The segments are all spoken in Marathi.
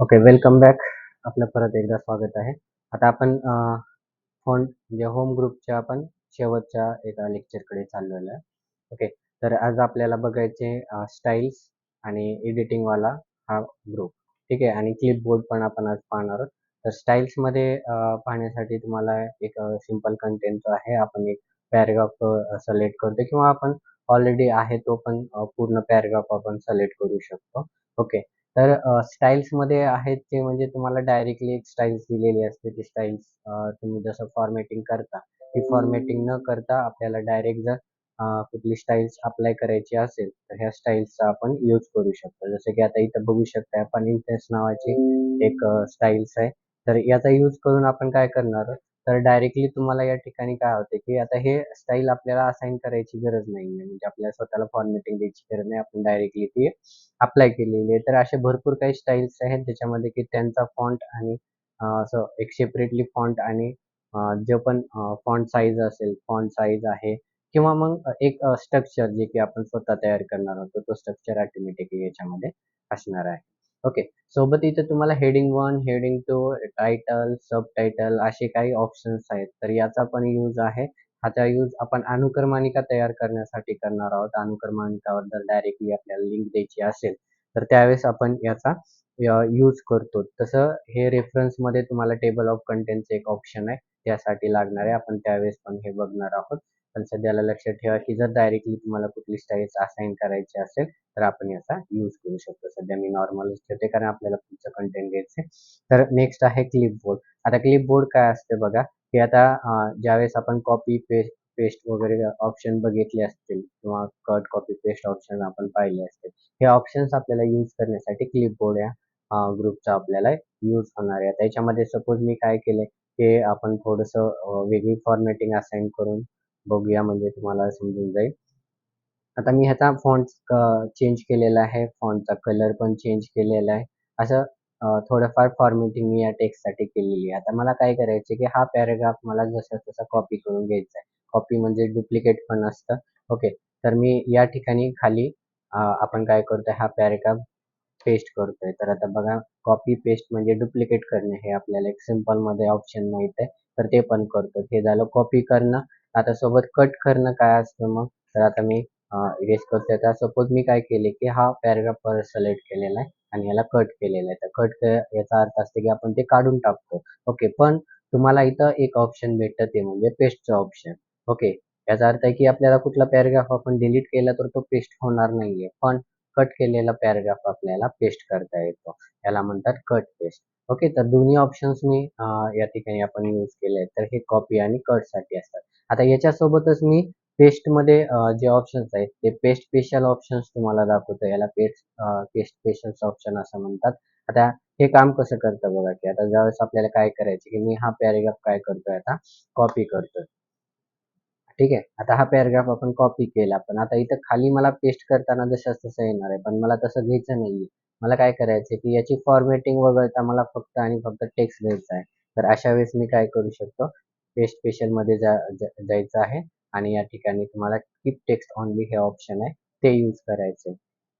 Okay, welcome back. आपलं परत एकदा स्वागत आहे. आता आपण फॉन्ट म्हणजे होम ग्रुपच्या आपण शेवटच्या एका लेक्चरकडे चाललेलो आहे. ओके, तर आज आपल्याला बघायचे स्टाईल्स आणि एडिटिंगवाला हा ग्रुप. ठीक आहे, आणि क्लिपबोर्ड पण आपण आज पाहणार आहोत. तर स्टाईल्समध्ये पाहण्यासाठी तुम्हाला एक सिंपल कंटेंट जो आहे, आपण एक पॅराग्राफ सिलेक्ट करतो किंवा आपण ऑलरेडी आहे तो पण पूर्ण पॅराग्राफ आपण सिलेक्ट करू शकतो. ओके, तर स्टाईल्समध्ये आहेत ते म्हणजे तुम्हाला डायरेक्टली एक स्टाईल्स दिलेली असते. ती स्टाईल्स तुम्ही जसं फॉर्मॅटिंग करता, ती फॉर्मॅटिंग न करता आपल्याला डायरेक्ट जर कुठली स्टाईल्स अप्लाय करायची असेल, तर ह्या स्टाईल्सचा आपण यूज करू शकतो. जसं की आता इथं बघू शकता आपण इंप्रेस नावाची एक स्टाईल्स आहे. तर याचा यूज करून आपण काय करणार आहोत, तर डायरेक्टली तुम्हाला या ठिकाणी काय होते, की आता हे स्टाईल आपल्याला असाइन करायची गरज नाहीये. म्हणजे आपल्याला स्वतःला फॉर्मॅटिंग द्यायची गरज नाही. आपण डायरेक्टली ती अप्लाय केलेली आहे. तर असे भरपूर काही स्टाईल्स आहेत ज्याच्यामध्ये की त्यांचा फॉन्ट आणि असं एक सेपरेटली फॉन्ट आणि जो पण फॉन्ट साईज असेल, फॉन्ट साईज आहे किंवा मग एक स्ट्रक्चर जे की आपण स्वतः तयार करणार आहोत, तो स्ट्रक्चर ऑटोमॅटिकली याच्यामध्ये असणार आहे. ओके. सोबत इथे तुम्हाला हेडिंग 1, हेडिंग 2, टायटल, सबटायटल असे काही ऑप्शन्स आहेत. तर याचा पण यूज आहे. ह्याचा यूज आपण अनुक्रमणिका तयार करण्यासाठी करणार आहोत. अनुक्रमणिकावर जर डायरेक्टली आपल्याला लिंक द्यायची असेल, तर त्यावेळेस आपण याचा यूज करतो. तसं हे रेफरन्समध्ये तुम्हाला टेबल ऑफ कंटेंटचं एक ऑप्शन आहे. त्यासाठी लागणार आहे. आपण त्यावेळेस पण हे बघणार आहोत. पण सध्याला लक्षात ठेवा, की जर डायरेक्टली तुम्हाला कुठली स्टाईल्स असाइन करायची असेल, तर आपण याचा यूज करू शकतो. सध्या मी नॉर्मलच ठेवते कारण आपल्याला पुढचं कंटेंट घ्यायचं आहे. तर नेक्स्ट आहे क्लिपबोर्ड. आता क्लिपबोर्ड काय असते बघा, की आता ज्यावेळेस आपण कॉपी पेस्ट पेस्ट वगैरे ऑप्शन बघितले असतील किंवा कट कॉपी पेस्ट ऑप्शन आपण पाहिले असतील. हे ऑप्शन्स आपल्याला यूज करण्यासाठी क्लिपबोर्ड या ग्रुपचा आपल्याला यूज होणार आहे. त्याच्यामध्ये सपोज मी काय केलंय, की आपण थोडंसं वेगळी फॉर्मॅटिंग असाइन करून बघूया म्हणजे तुम्हाला समजून जाईल. आता मी ह्याचा फॉन्ट चेंज केलेला आहे. फॉन्टचा कलर पण चेंज केलेला आहे. असं थोडंफार फॉर्मॅटिंग मी या टेक्स्टसाठी केलेली आहे. आता मला काय करायचं आहे, की हा पॅराग्राफ मला जसा तसा कॉपी करून घ्यायचा आहे. कॉपी म्हणजे डुप्लिकेट पण असतं. ओके. तर मी या ठिकाणी खाली आपण काय करतोय हा पॅराग्राफ पेस्ट करतोय. तर आता बघा कॉपी पेस्ट म्हणजे डुप्लिकेट करणे हे आपल्याला एक सिंपलमध्ये ऑप्शन माहित आहे. तर ते पण करतो. हे झालं कॉपी करणं. आता सोबत कट करणं काय असतं मग? तर आता मी इरेज करतोय. तर सपोज मी काय केले, की हा पॅराग्राफ परत सिलेक्ट केलेला आहे आणि ह्याला कट केलेलं आहे. तर याचा अर्थ असतो, की आपण ते काढून टाकतो. ओके. पण तुम्हाला इथं एक ऑप्शन भेटतं ते म्हणजे पेस्टचं ऑप्शन. ओके. याचा अर्थ आहे, की आपल्याला कुठला पॅराग्राफ आपण डिलीट केला तर तो पेस्ट होणार नाहीये. पण कट केलेला पॅराग्राफ आपल्याला पेस्ट करता येतो. याला म्हणतात कट पेस्ट. ओके. तर दोन्ही ऑप्शन्स मी या ठिकाणी आपण यूज केले. तर हे कॉपी आणि कटसाठी असतात. आता याच्यासोबतच मी पेस्टमध्ये जे ऑप्शन्स आहेत ते पेस्ट स्पेशल ऑप्शन्स तुम्हाला दाखवतो. याला पेस्ट स्पेशल ऑप्शन असं म्हणतात. आता हे काम कसं करतं बघा, की आता ज्यावेळेस आपल्याला काय करायचं, की मी हा पॅराग्राफ काय करतोय आता कॉपी करतोय. ठीक आहे. आता हा पॅराग्राफ आपण कॉपी केला. पण आता इथं खाली मला पेस्ट करताना जशास तसं येणार आहे. पण मला तसं घ्यायचं नाहीये. मला काय करायचंय, की याची फॉर्मॅटिंग वगळता मला फक्त आणि फक्त टेक्स्ट घ्यायचा आहे. तर अशा वेळेस मी काय करू शकतो, पेस्ट स्पेशलमध्ये जायचं आहे आणि या ठिकाणी तुम्हाला कीप टेक्स्ट ओन्ली हे ऑप्शन आहे, ते यूज करायचंय.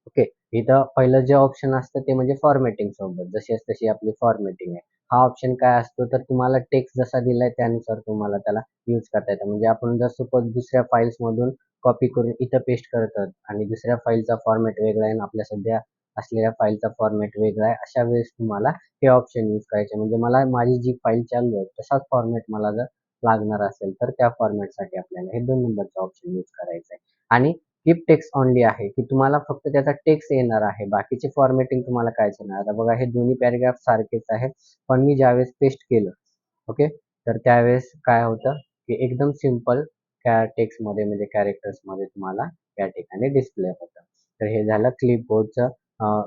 ओके. इथं पहिलं जे ऑप्शन असतं ते म्हणजे फॉर्मॅटिंग सोबत. जशीच तशी आपली फॉर्मॅटिंग आहे. हा ऑप्शन काय असतो, तर तुम्हाला टेक्स्ट जसा दिलाय त्यानुसार तुम्हाला त्याला यूज करता येतं. म्हणजे आपण जर सपोज दुसऱ्या फाईल्समधून कॉपी करून इथं पेस्ट करतात आणि दुसऱ्या फाईलचा फॉर्मॅट वेगळा आहे आणि आपल्या सध्या असलेल्या फाईलचा फॉर्मॅट वेगळा आहे. अशा वेळेस तुम्हाला हे ऑप्शन यूज करायचे. म्हणजे मला माझी जी फाईल चालू आहे तसाच फॉर्मॅट मला जर लागणार असेल, तर त्या फॉर्मॅटसाठी आपल्याला हे 2 नंबरचं ऑप्शन यूज करायचं आहे. आणि कीप टेक्स्ट ओन्ली आहे, की तुम्हाला फक्त त्याचा टेक्स्ट येणार आहे. बाकीची फॉर्मॅटिंग तुम्हाला काहीच येणार. आता बघा हे दोन्ही पॅराग्राफ सारखेच आहेत. पण मी ज्यावेळेस पेस्ट केलं, ओके. तर त्यावेळेस काय होतं, की एकदम सिंपल टेक्स्टमध्ये म्हणजे कॅरेक्टर्समध्ये तुम्हाला या ठिकाणी डिस्प्ले होतं. तर हे झालं क्लिपबोर्डचं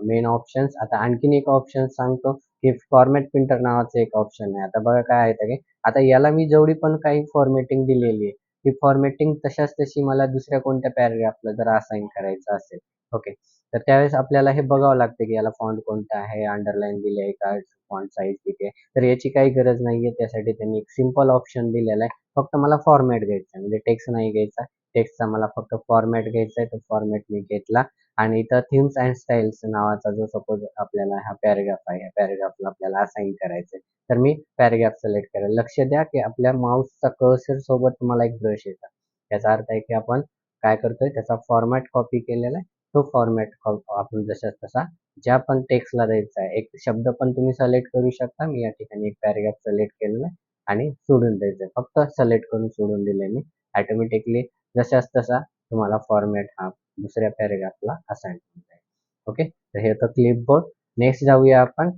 मेन ऑप्शन्स. आता आणखीन एक ऑप्शन सांगतो, की फॉर्मॅट प्रिंटर नावाचं एक ऑप्शन आहे. आता बघा काय आहे ते, आता याला मी जेवढी पण काही फॉर्मॅटिंग दिलेली आहे, ती फॉर्मॅटिंग तशाच तशी मला दुसऱ्या कोणत्या पॅराग्राफला जर असाइन करायचं असेल, ओके. तर त्यावेळेस आपल्याला हे बघावं लागतं, की याला फॉन्ट कोणता आहे, अंडरलाईन दिली आहे का, फॉन्ट साईज किती आहे. तर याची काही गरज नाहीये. त्यासाठी त्यांनी एक सिंपल ऑप्शन दिलेला आहे. फक्त मला फॉर्मॅट घ्यायचा आहे. म्हणजे टेक्स्ट नाही घ्यायचा. टेक्स्टचा मला फक्त फॉर्मॅट घ्यायचा आहे. तो फॉर्मॅट मी घेतला आणि इथं थीम्स अँड स्टाईल्स नावाचा जो सपोज आपल्याला हा पॅराग्राफ आहे, या पॅराग्राफला आपल्याला असाइन करायचं तर मी पॅराग्राफ सिलेक्ट करेल. लक्ष द्या की आपल्या माऊसचा कर्सर सोबत तुम्हाला एक ब्रश येतात. याचा अर्थ आहे की आपण काय करतोय, त्याचा फॉर्मॅट कॉपी केलेला आहे. तो फॉर्मॅट आपण जशाच तसा ज्या पण टेक्स्टला द्यायचा आहे, एक शब्द पण तुम्ही सिलेक्ट करू शकता. मी या ठिकाणी एक पॅराग्राफ सिलेक्ट केलेला आहे आणि सोडून द्यायचं, फक्त सिलेक्ट करून सोडून दिलंय मी. ऑटोमॅटिकली जशाच तसा तुम्हाला फॉर्मॅट हा दुसऱ्या पॅराग्राफला असाइन होऊन जाईल. ओके, तर हे होतं क्लिपबोर्ड. नेक्स्ट जाऊया आपण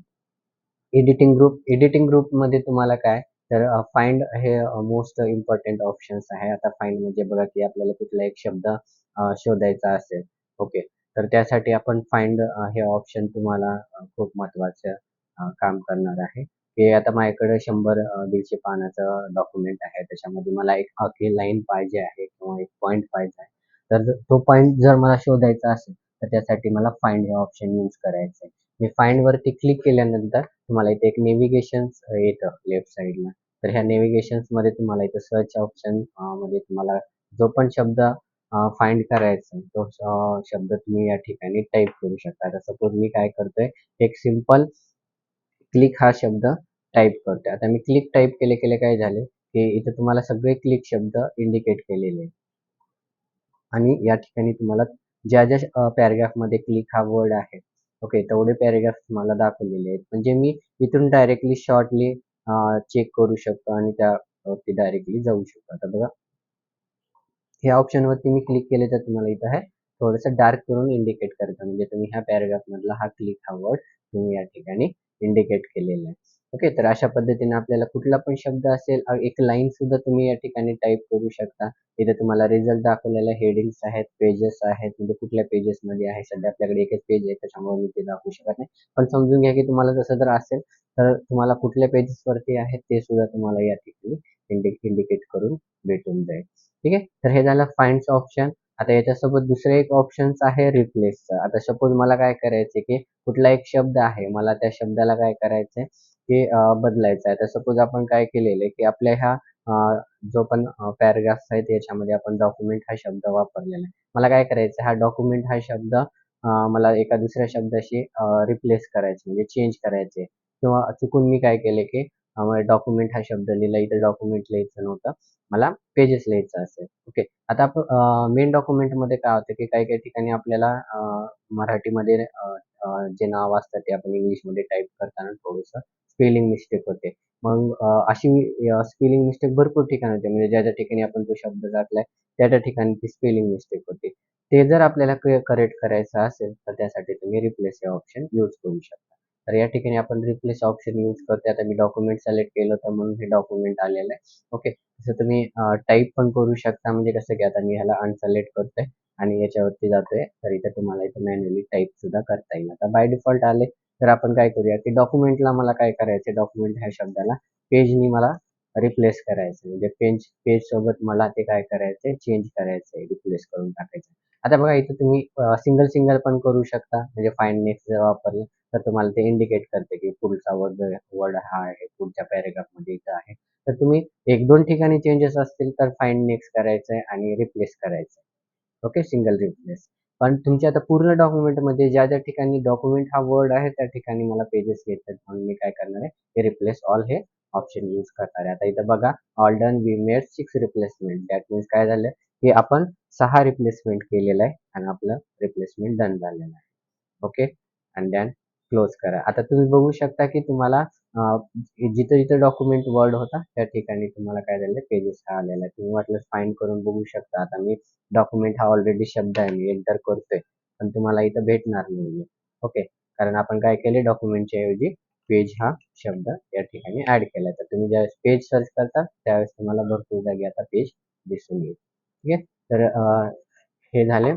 एडिटिंग ग्रुप. एडिटिंग ग्रुपमध्ये तुम्हाला काय, तर फाइंड हे मोस्ट इम्पॉर्टंट ऑप्शन्स आहे. आता फाइंड म्हणजे बघा की आपल्याला कुठला एक शब्द शोधायचा असेल, ओके, तर त्यासाठी आपण फाइंड हे ऑप्शन तुम्हाला खूप महत्त्वाचं काम करणार आहे. हे आता माझ्याकडे 100-150 पानाचं डॉक्युमेंट आहे. त्याच्यामध्ये मला एक आखी लाईन पाहिजे आहे किंवा एक पॉइंट पाहिजे आहे. तर तो पॉइंट जर मला शोधायचा असेल, तर त्यासाठी मला फाइंड हे ऑप्शन यूज करायचं आहे. मी फाइंड वरती क्लिक केल्यानंतर तुम्हाला इथे एक नेव्हिगेशन येतं लेफ्ट साईडला. तर ह्या नेव्हिगेशन्समध्ये तुम्हाला इथं सर्च ऑप्शन मध्ये तुम्हाला जो पण शब्द फाइंड करायचा आहे, तो शब्द तुम्ही या ठिकाणी टाइप करू शकता. आता सपोज मी काय करतोय, एक सिंपल क्लिक हा शब्द टाइप करतोय. आता मी क्लिक टाइप केले केले काय झाले, की इथे तुम्हाला सगळे क्लिक शब्द इंडिकेट केलेले आहेत. आणि या ठिकाणी तुम्हाला ज्या ज्या पॅराग्राफमध्ये क्लिक हा वर्ड आहे, ओके, तेवढे पॅराग्राफ तुम्हाला दाखवलेले आहेत. म्हणजे मी इथून डायरेक्टली शॉर्टली चेक करू शकतो आणि त्यावरती डायरेक्टली जाऊ शकतो. आता बघा, ह्या ऑप्शनवरती मी क्लिक केले तर तुम्हाला इथं आहे थोडंसं डार्क करून इंडिकेट करतं. म्हणजे तुम्ही ह्या पॅराग्राफ मधला हा क्लिक हा वर्ड तुम्ही या ठिकाणी इंडिकेट केलेला आहे. ओके, तर अशा पद्धतीने आपल्याला कुठला पण शब्द असेल, एक लाईन सुद्धा तुम्ही या ठिकाणी टाइप करू शकता. इथे तुम्हाला रिझल्ट दाखवलेला हेडिंग्स आहेत, पेजेस आहेत, म्हणजे कुठल्या पेजेस मध्ये आहे. सध्या आपल्याकडे एकच पेज आहे, त्याच्यामुळे मी ते दाखवू शकत नाही. पण समजून घ्या की तुम्हाला जसं जर असेल तर तुम्हाला कुठल्या पेजेस वरती आहेत ते सुद्धा तुम्हाला या ठिकाणी इंडिकेट करून भेटून जाईल. ठीक आहे, तर हे झालं फाइंड्स ऑप्शन. आता याच्यासोबत दुसरं एक ऑप्शन आहे रिप्लेसचं. आता सपोज मला काय करायचं की कुठला एक शब्द आहे, मला त्या शब्दाला काय करायचंय की बदलायचं आहे. तर सपोज आपण काय केलेलं आहे की आपल्या ह्या जो पण पॅराग्राफ्स आहेत याच्यामध्ये आपण डॉक्युमेंट हा शब्द वापरलेला आहे. मला काय करायचं, हा डॉक्युमेंट हा शब्द मला एका दुसऱ्या शब्दाशी रिप्लेस करायचे, म्हणजे चेंज करायचे. किंवा चुकून मी काय केले की डॉक्युमेंट हा शब्द लिहिला, इथे डॉक्युमेंट लिहायचं नव्हतं, मला पेजेस लिहायचं असेल. ओके, आता आपण मेन डॉक्युमेंटमध्ये काय होतं की काही काही ठिकाणी आपल्याला मराठीमध्ये जे नाव असतं ते आपण इंग्लिशमध्ये टाईप करताना थोडंसं स्पेलिंग मिस्टेक होते. मग अशी स्पेलिंग मिस्टेक भरपूर ठिकाणी होते. म्हणजे ज्या ज्या ठिकाणी आपण तो शब्द टाकलाय त्या त्या ठिकाणी ती स्पेलिंग मिस्टेक होते. ते जर आपल्याला करेक्ट करायचं असेल तर त्यासाठी तुम्ही रिप्लेस हे ऑप्शन यूज करू शकता. तर या ठिकाणी आपण रिप्लेस ऑप्शन यूज करतोय. आता मी डॉक्युमेंट सिलेक्ट केलं होतं म्हणून हे डॉक्युमेंट आलेलं आहे. ओके, तसं तुम्ही टाइप पण करू शकता. म्हणजे कसं की आता मी ह्याला अनसिलेक्ट करतोय आणि याच्यावरती जातोय, तर इथे तुम्हाला इथे मॅन्युअली टाइप सुद्धा करता येईल. आता बाय डिफॉल्ट आले तर आपण काय करूया की डॉक्युमेंटला मला काय करायचं, डॉक्युमेंट ह्या शब्दाला पेजनी मला रिप्लेस करायचं. म्हणजे पेज सोबत मला ते काय करायचंय, चेंज करायचंय, रिप्लेस करून टाकायचं. आता बघा इथे तुम्ही सिंगल सिंगल पण करू शकता. म्हणजे फाइंड नेक्स्ट जर वापरलं तर तुम्हाला ते इंडिकेट करते की पुढचा वर्ड वर्ड हा आहे, पुढच्या पॅराग्राफ मध्ये इथं आहे. तर तुम्ही 1-2 ठिकाणी चेंजेस असतील तर फाइंड नेक्स्ट करायचंय आणि रिप्लेस करायचंय. Okay, single replace. पण तुमच्या आता पूर्ण डॉक्युमेंटमध्ये ज्या ज्या ठिकाणी डॉक्युमेंट हा वर्ड आहे त्या ठिकाणी मला पेजेस घ्यायचे आहेत, म्हणून मी काय करणार आहे, हे रिप्लेस ऑल हे ऑप्शन यूज करणार आहे. आता इथं बघा, all done, we made 6 replacement. That means काय झालं की आपण 6 रिप्लेसमेंट केलेलं आहे आणि आपलं रिप्लेसमेंट डन झालेलं आहे. ओके, अँड देन क्लोज करा. आता तुम्ही बघू शकता की तुम्हाला जिथं जिथं डॉक्युमेंट वर्ड होता त्या ठिकाणी तुम्हाला काय झालं, पेजेस हा आलेला आहे. तुम्ही वाटलं फाइंड करून बघू शकता. आता मी डॉक्युमेंट हा ऑलरेडी शब्द आहे, मी एंटर करतोय पण तुम्हाला इथं भेटणार नाहीये. ओके, कारण आपण काय केले, डॉक्युमेंटच्या ऐवजी पेज हा शब्द या ठिकाणी ऍड केला. तर तुम्ही ज्यावेळेस पेज सर्च करता त्यावेळेस तुम्हाला भरपूर जागी आता पेज दिसून येईल. ठीक आहे, तर हे झाले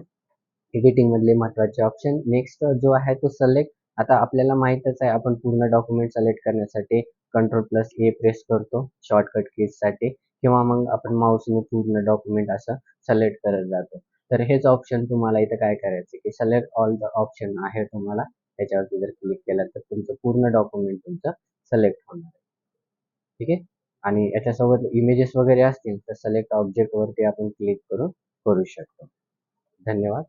एडिटिंग मधले महत्त्वाचे ऑप्शन. नेक्स्ट जो आहे तो सिलेक्ट. आता आपल्याला माहीतच आहे, आपण पूर्ण डॉक्युमेंट सिलेक्ट करण्यासाठी Ctrl+A प्रेस करतो शॉर्टकट कीज साठी, किंवा मग आपण माऊसने पूर्ण डॉक्युमेंट असं सिलेक्ट करत जातो. तर हेच ऑप्शन तुम्हाला इथं काय करायचं की सिलेक्ट ऑल द ऑप्शन आहे तुम्हाला, त्याच्यावरती जर क्लिक केलं तर तुमचं पूर्ण डॉक्युमेंट तुमचं सिलेक्ट होणार आहे. ठीक आहे, आणि याच्यासोबत इमेजेस वगैरे असतील तर सिलेक्ट ऑब्जेक्ट वरती आपण क्लिक करून करू शकतो. धन्यवाद.